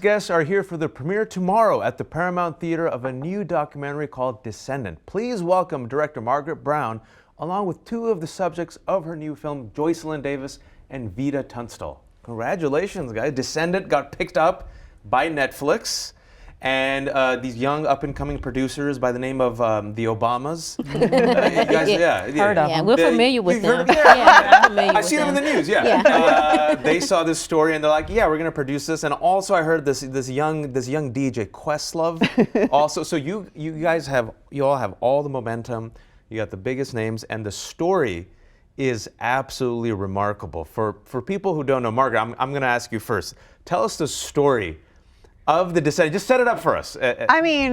Guests are here for the premiere tomorrow at the Paramount Theater of a new documentary called Descendant. Please welcome director Margaret Brown, along with two of the subjects of her new film, Joycelyn Davis and Vida Tunstall. Congratulations, guys. Descendant got picked up by Netflix, and these young up-and-coming producers by the name of the Obamas. You guys, Heard of them. We're familiar with them. I see them in the news. They saw this story and they're like, "Yeah, we're going to produce this." And also, I heard this young DJ Questlove. Also, so you all have all the momentum. You got the biggest names, and the story is absolutely remarkable. For people who don't know, Margaret, I'm going to ask you first. Tell us the story of the Descendant. Just set it up for us. I mean,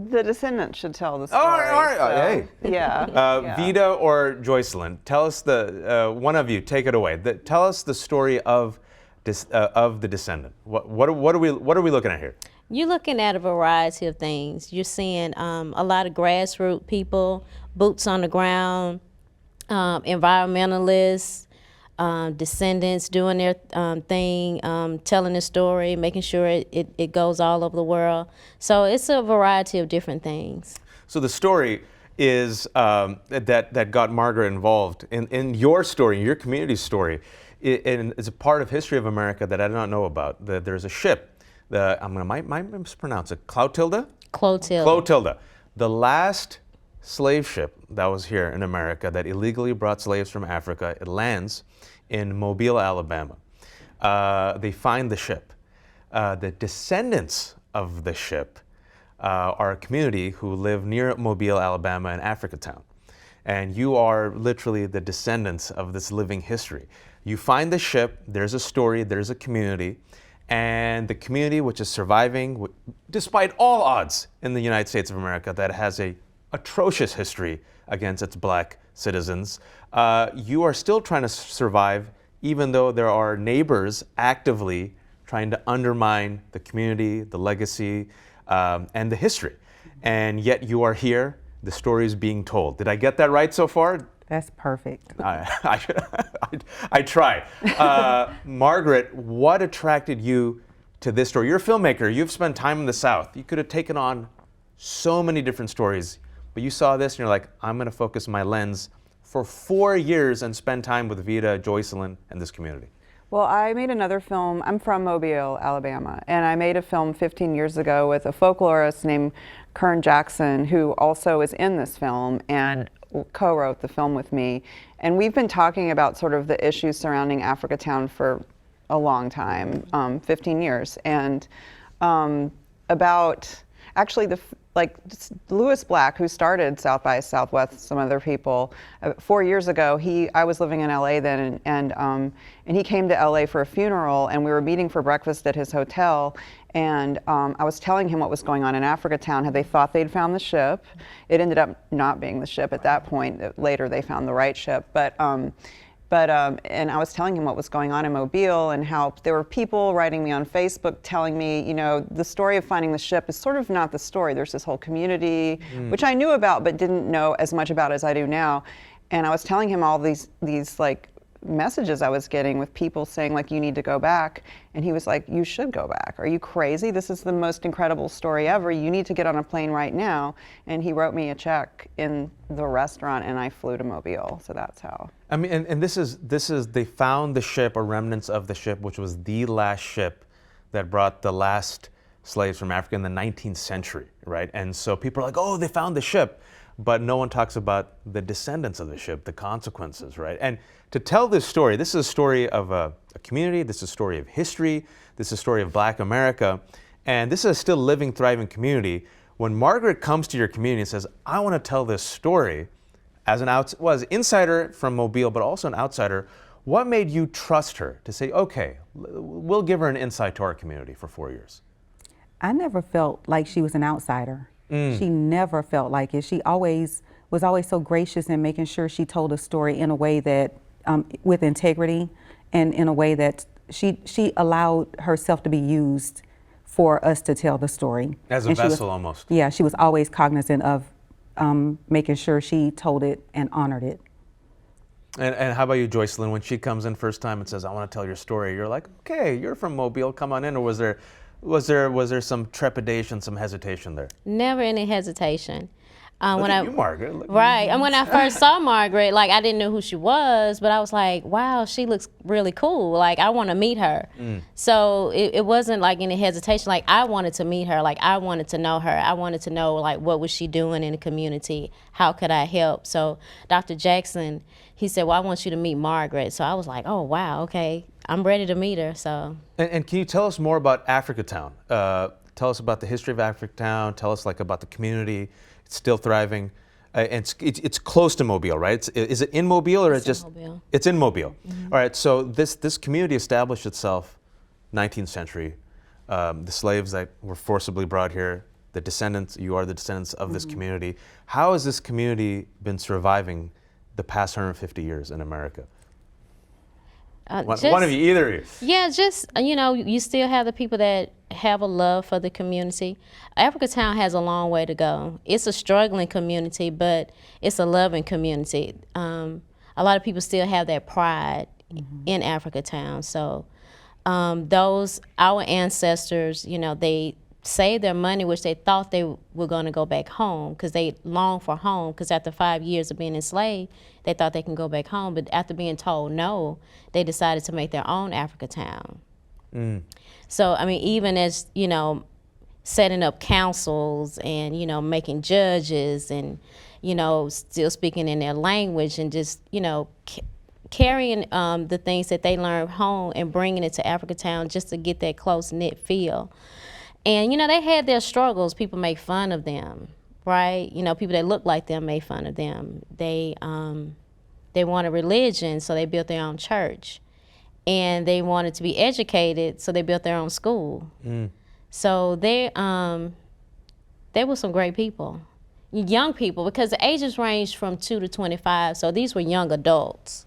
the Descendant should tell the story. All right. So, hey. Yeah. Vida or Joycelyn, tell us one of you, take it away. Tell us the story of the Descendant. What are we looking at here? You're looking at a variety of things. You're seeing a lot of grassroots people, boots on the ground, environmentalists, descendants doing their thing, telling the story, making sure it goes all over the world. So it's a variety of different things. So the story is that got Margaret involved in your story, in your community's story. It's a part of history of America that I did not know about. There's a ship. I'm going to mispronounce it. Clotilda? Clotilda. The last slave ship that was here in America that illegally brought slaves from Africa. It lands in Mobile, Alabama. They find the ship. The descendants of the ship are a community who live near Mobile, Alabama in Africatown. And you are literally the descendants of this living history. You find the ship, there's a story, there's a community, and the community which is surviving, despite all odds in the United States of America, that has a atrocious history against its black citizens. You are still trying to survive, even though there are neighbors actively trying to undermine the community, the legacy, and the history. And yet you are here, the story is being told. Did I get that right so far? That's perfect. I try. Margaret, what attracted you to this story? You're a filmmaker, you've spent time in the South. You could have taken on so many different stories, but you saw this and you're like, I'm going to focus my lens for 4 years and spend time with Vida, Joycelyn, and this community. Well, I made another film. I'm from Mobile, Alabama, and I made a film 15 years ago with a folklorist named Kern Jackson, who also is in this film and co-wrote the film with me. And we've been talking about sort of the issues surrounding Africatown for a long time, 15 years, and about actually Lewis Black, who started South by Southwest, some other people, 4 years ago. I was living in LA then, and he came to LA for a funeral, and we were meeting for breakfast at his hotel. And I was telling him what was going on in Africatown. They thought they'd found the ship. It ended up not being the ship at that point. Later, they found the right ship, and I was telling him what was going on in Mobile and how there were people writing me on Facebook telling me, you know, the story of finding the ship is sort of not the story. There's this whole community, which I knew about but didn't know as much about as I do now. And I was telling him all these like messages I was getting with people saying like, you need to go back. And he was like, you should go back. Are you crazy? This is the most incredible story ever. You need to get on a plane right now. And he wrote me a check in the restaurant and I flew to Mobile. So that's how. I mean, and this is, they found the ship, or remnants of the ship, which was the last ship that brought the last slaves from Africa in the 19th century, right? And so people are like, oh, they found the ship. But no one talks about the descendants of the ship, the consequences, right? And to tell this is a story of a community, this is a story of history, this is a story of Black America, and this is a still living, thriving community. When Margaret comes to your community and says, I want to tell this story, as an insider from Mobile, but also an outsider, what made you trust her to say, okay, we'll give her an insight to our community for 4 years? I never felt like she was an outsider. She never felt like it. She was always so gracious in making sure she told a story in a way that, with integrity, and in a way that she allowed herself to be used for us to tell the story. As a vessel almost. Yeah, she was always cognizant of making sure she told it and honored it. And how about you, Joycelyn? When she comes in first time and says, I want to tell your story, you're like, okay, you're from Mobile, come on in. Or was there Was there some trepidation, some hesitation there? Never any hesitation. Look when at I you, Margaret. Look. Right. And when I first saw Margaret, like I didn't know who she was, but I was like, wow, she looks really cool. Like I want to meet her. So it wasn't like any hesitation. Like I wanted to meet her. Like I wanted to know her. I wanted to know like what was she doing in the community? How could I help? So Dr. Jackson, he said, well, I want you to meet Margaret. So I was like, oh wow, okay. I'm ready to meet her. So. And can you tell us more about Africatown? Tell us about the history of Africatown. Tell us like about the community. It's still thriving. And it's close to Mobile, right? Is it in Mobile or it's just? Mobile. It's in Mobile. All right. So this community established itself 19th century. The slaves that were forcibly brought here, the descendants. You are the descendants of this community. How has this community been surviving the past 150 years in America? One of you, either of you. Yeah, just, you still have the people that have a love for the community. Africatown has a long way to go. It's a struggling community, but it's a loving community. A lot of people still have that pride in Africatown. So our ancestors, they saved their money, which they thought they were going to go back home because they longed for home, because after 5 years of being enslaved, they thought they can go back home. But after being told no, they decided to make their own Africatown. So, I mean, even as, setting up councils and, making judges and, still speaking in their language and just, carrying the things that they learned home and bringing it to Africatown just to get that close-knit feel. And, they had their struggles. People make fun of them, right? People that look like them made fun of them. They wanted religion, so they built their own church. And they wanted to be educated, so they built their own school. So they were some great people. Young people, because the ages ranged from 2 to 25, so these were young adults,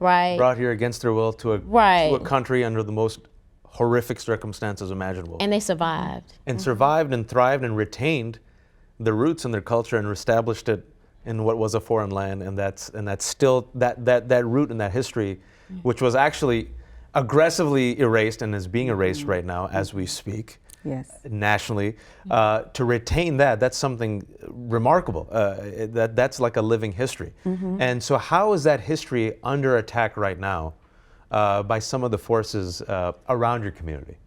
right? Brought here against their will to a country under the most horrific circumstances imaginable. And they survived. And survived and thrived and retained the roots in their culture and established it in what was a foreign land. And that's still that root and that history, which was actually aggressively erased and is being erased right now as we speak. Yes. Nationally, to retain that's something remarkable. That's like a living history. And so how is that history under attack right now by some of the forces around your community?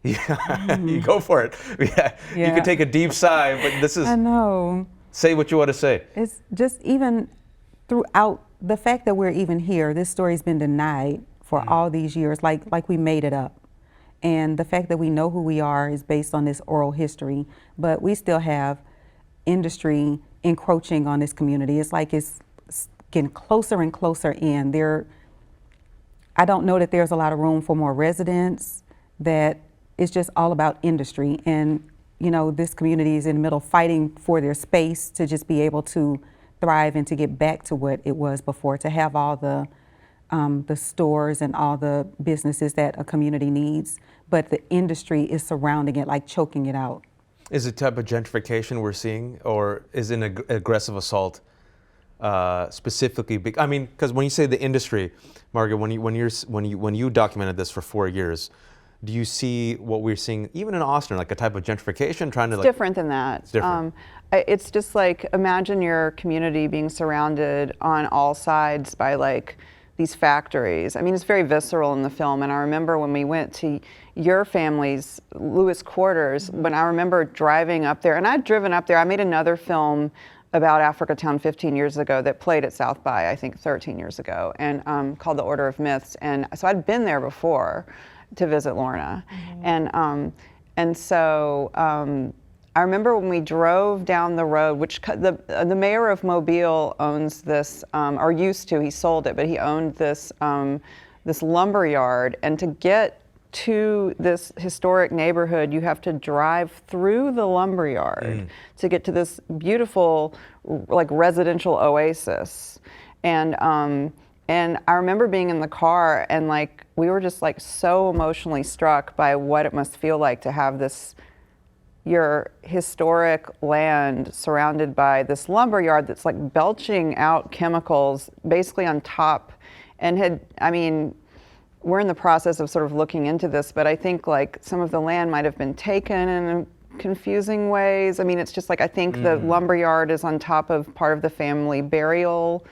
You go for it. You can take a deep sigh, but this is... I know. Say what you want to say. It's just even throughout the fact that we're even here, this story's been denied for all these years, like we made it up. And the fact that we know who we are is based on this oral history, but we still have industry encroaching on this community. It's like it's getting closer and closer in. I don't know that there's a lot of room for more residents, that it's just all about industry. And, this community is in the middle fighting for their space to just be able to thrive and to get back to what it was before, to have all the stores and all the businesses that a community needs, but the industry is surrounding it, like choking it out. Is it type of gentrification we're seeing, or is it an aggressive assault specifically? I mean, because when you say the industry, Margaret, when you documented this for 4 years, do you see what we're seeing even in Austin, like a type of gentrification trying to? It's different than that. It's different. It's just like, imagine your community being surrounded on all sides by like these factories. I mean, it's very visceral in the film. And I remember when we went to your family's Lewis quarters, when I remember driving up there, and I'd driven up there. I made another film about Africatown 15 years ago that played at South by, I think 13 years ago, and called The Order of Myths. And so I'd been there before to visit Lorna. And so I remember when we drove down the road, which the mayor of Mobile owns this, or used to, he sold it, but he owned this lumber yard. And to get to this historic neighborhood, you have to drive through the lumber yard to get to this beautiful, like, residential oasis. And I remember being in the car, and like we were just like so emotionally struck by what it must feel like to have your historic land surrounded by this lumber yard that's like belching out chemicals basically on top, and we're in the process of sort of looking into this, but I think like some of the land might have been taken in confusing ways. I mean, it's just like, I think the lumberyard is on top of part of the family burial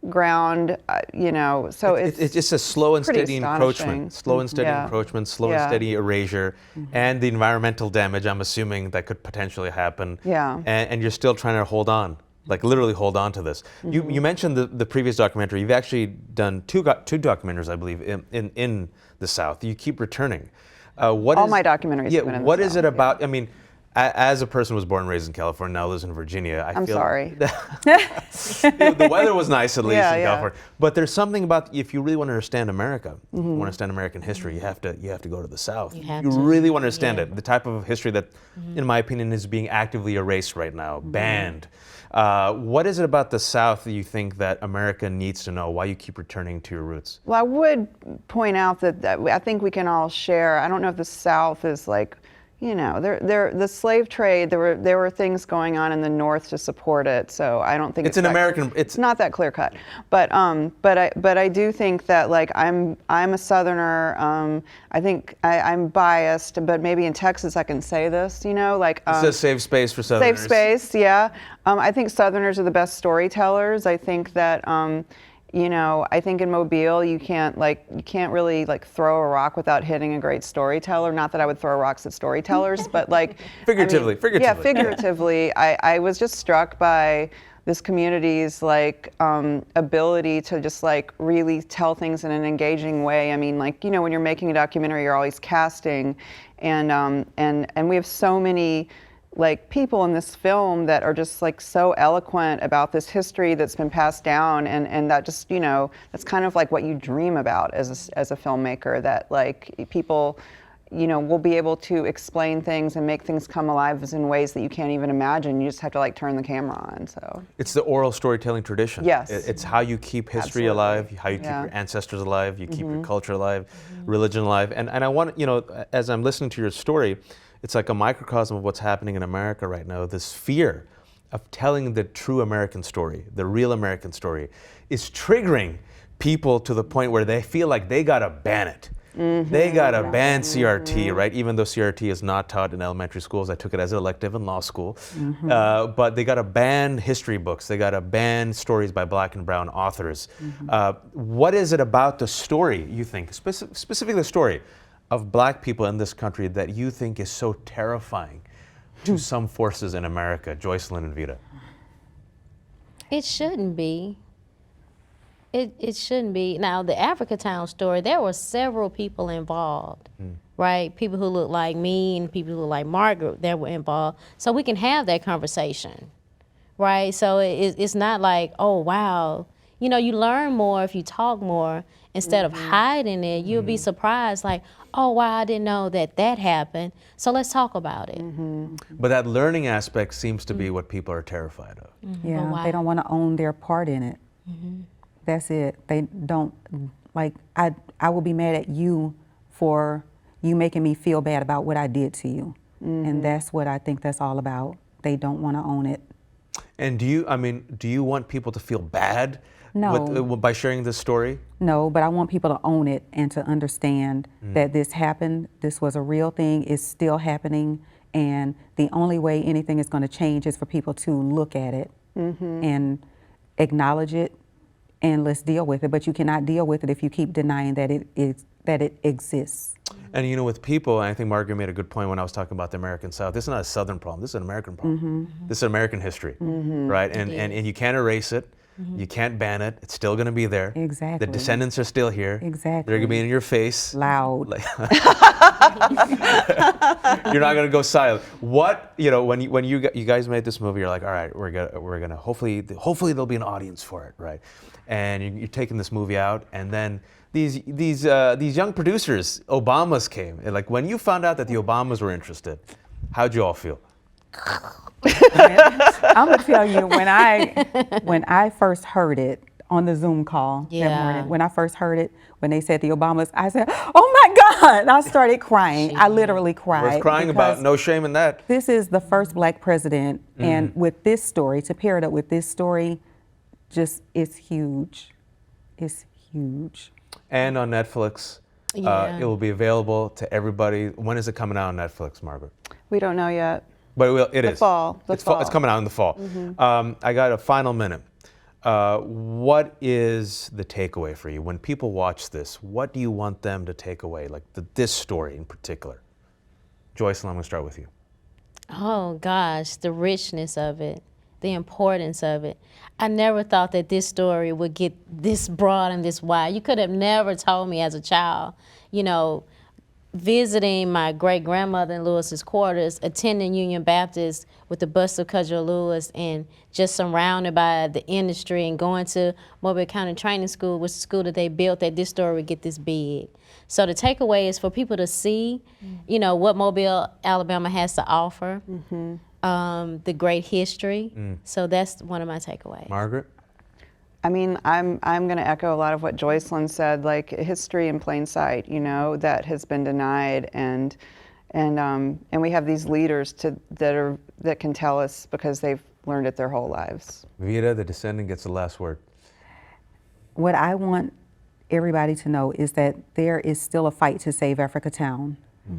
ground, you know, so it's just a slow and pretty steady astonishing. encroachment, slow and steady Yeah. encroachment, slow and Yeah. steady erasure, and the environmental damage, I'm assuming, that could potentially happen. Yeah. And you're still trying to hold on, like literally hold on to this. You mentioned the previous documentary. You've actually done two documentaries, I believe, in the South. You keep returning. All my documentaries have been in the what is South, it about, I mean, as a person who was born and raised in California, now lives in Virginia, I'm feel sorry. the weather was nice at least Yeah, in yeah. California. But there's something about, if you really want to understand America, want to understand American history, you have to go to the South. You have You to. really want to understand Yeah. it. The type of history that, in my opinion, is being actively erased right now, banned. What is it about the South that you think that America needs to know? Why you keep returning to your roots? Well, I would point out that I think we can all share. I don't know if the South is like, you know, the slave trade. There were things going on in the North to support it. So I don't think It's an American. It's not that clear cut. But I do think that like I'm a Southerner. I think I'm biased, but maybe in Texas I can say this. You know, like It's a safe space for Southerners. safe space. Yeah. I think Southerners are the best storytellers. I think that. You know, I think in Mobile you can't really like throw a rock without hitting a great storyteller. Not that I would throw rocks at storytellers, but like Figuratively. Yeah, figuratively. I was just struck by this community's like ability to just like really tell things in an engaging way. I mean, like, you know, when you're making a documentary, you're always casting, and we have so many like people in this film that are just like so eloquent about this history that's been passed down, and that just, you know, that's kind of like what you dream about as a filmmaker, that like people, you know, will be able to explain things and make things come alive in ways that you can't even imagine. You just have to like turn the camera on. So it's the oral storytelling tradition. Yes. It's how you keep history Absolutely. alive, how you keep Yeah. your ancestors alive, you keep your culture alive, religion alive. And I want, you know, as I'm listening to your story, it's like a microcosm of what's happening in America right now. This fear of telling the true American story, the real American story, is triggering people to the point where they feel like they gotta ban it. They gotta ban CRT, right? Even though CRT is not taught in elementary schools, I took it as an elective in law school. But they gotta ban history books. They gotta ban stories by Black and brown authors. What is it about the story, you think, specifically the story of Black people in this country, that you think is so terrifying to some forces in America? Joycelyn and Vita. It shouldn't be. It shouldn't be. Now, the Africatown story, there were several people involved, right? People who look like me and people who look like Margaret that were involved. So we can have that conversation, right? So it's not like, oh, wow. You know, you learn more if you talk more instead of hiding it. You'll be surprised, like, oh, wow, I didn't know that happened. So let's talk about it. But that learning aspect seems to be what people are terrified of. Yeah, Oh, wow. they don't want to own their part in it. That's it. They don't, like, I will be mad at you for you making me feel bad about what I did to you. And that's what I think that's all about. They don't want to own it. And do you want people to feel bad No. by sharing this story? No, but I want people to own it and to understand that this happened, this was a real thing, it's still happening, and the only way anything is going to change is for people to look at it and acknowledge it, and let's deal with it. But you cannot deal with it if you keep denying that it exists. And you know, with people, and I think Margaret made a good point when I was talking about the American South, this is not a Southern problem, this is an American problem. This is American history, right? And you can't erase it. You can't ban it. It's still going to be there. Exactly. The descendants are still here. Exactly. They're going to be in your face. Loud. Like, you're not going to go silent. What, you know, when you guys made this movie, you're like, all right, we're gonna hopefully there'll be an audience for it, right? And you're taking this movie out, and then these young producers, Obamas came. And like, when you found out that the Obamas were interested, how'd you all feel? I'm gonna tell you, when I first heard it on the Zoom call that Yeah. morning, when I first heard it, when they said the Obamas, I said, "Oh my God!" I started crying. I literally cried. Worth crying about. because No shame in that. This is the first Black president, and with this story, to pair it up with this story, just it's huge. It's huge. And on Netflix, Yeah. It will be available to everybody. When is it coming out on Netflix, Margaret? We don't know yet. But it is. Fall. The It's fall. It's coming out in the fall. I got a final minute. What is the takeaway for you? When people watch this, what do you want them to take away? Like this story in particular. Joycelyn, I'm going to start with you. Oh gosh, the richness of it, the importance of it. I never thought that this story would get this broad and this wide. You could have never told me as a child, you know, visiting my great grandmother in Lewis's quarters, attending Union Baptist with the bust of Cudgel Lewis, and just surrounded by the industry, and going to Mobile County Training School, which is the school that they built, that this story would get this big. So the takeaway is for people to see, you know, what Mobile, Alabama has to offer, the great history. So that's one of my takeaways. Margaret? I mean, I'm going to echo a lot of what Joycelyn said, like history in plain sight, you know, that has been denied, and we have these leaders that can tell us because they've learned it their whole lives. Vida, the Descendant, gets the last word. What I want everybody to know is that there is still a fight to save Africatown.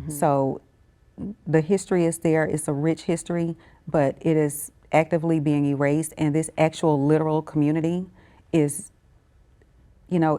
So the history is there. It's a rich history, but it is actively being erased, and this actual literal community is, you know,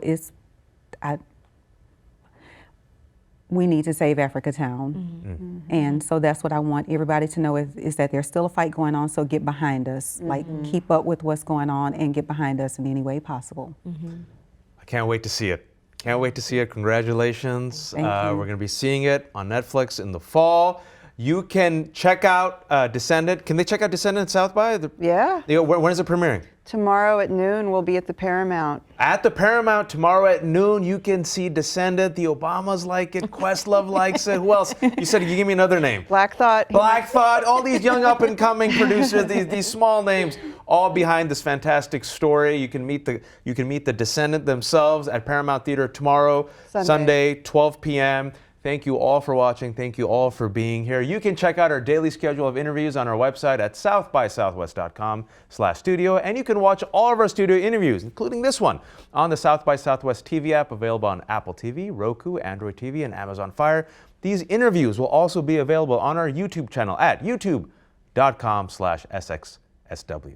we need to save Africatown. And so that's what I want everybody to know is that there's still a fight going on, so get behind us. Like, keep up with what's going on and get behind us in any way possible. I can't wait to see it. Can't wait to see it. Congratulations. Thank you. We're going to be seeing it on Netflix in the fall. You can check out Descendant. Can they check out Descendant South by? Yeah. When is it premiering? Tomorrow at noon, we'll be at the Paramount. At the Paramount tomorrow at noon, you can see Descendant. The Obamas like it. Questlove likes it. Who else? You said you give me another name. Black Thought. Black Thought. All these young up-and-coming producers, these small names, all behind this fantastic story. You can meet the Descendant themselves at Paramount Theater tomorrow, Sunday 12 p.m. Thank you all for watching. Thank you all for being here. You can check out our daily schedule of interviews on our website at southbysouthwest.com/studio. And you can watch all of our studio interviews, including this one, on the South by Southwest TV app, available on Apple TV, Roku, Android TV, and Amazon Fire. These interviews will also be available on our YouTube channel at youtube.com/SXSW.